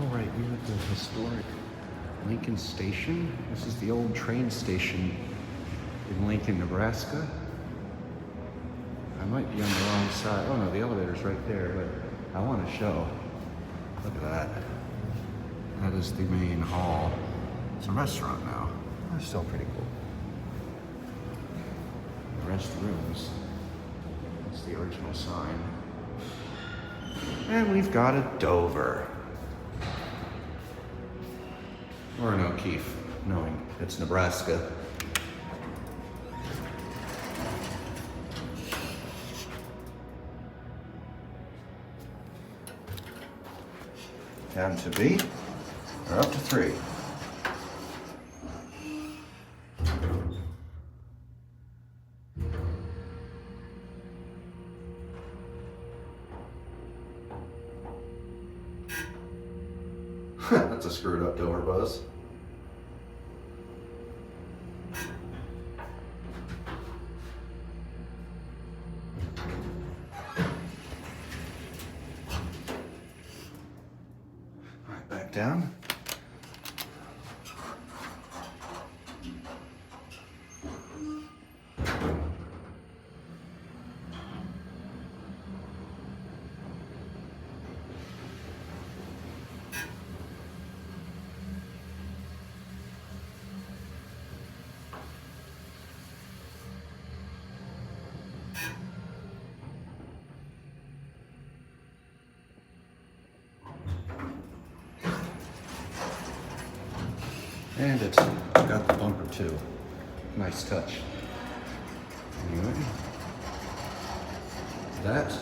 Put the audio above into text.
All right, we're at the historic Lincoln Station. This is the old train station in Lincoln, Nebraska. I might be on the wrong side. Oh no, the elevator's right there, but I want to show. Look at that. That is the main hall. It's a restaurant now. That's still pretty cool. The restrooms. That's the original sign. And we've got a Dover. Or an O'Keefe, knowing it's Nebraska. Down to B, or up to 3. That's a screwed up Dover bus. Alright, back down. And it's got the bumper too. Nice touch. Anyway, that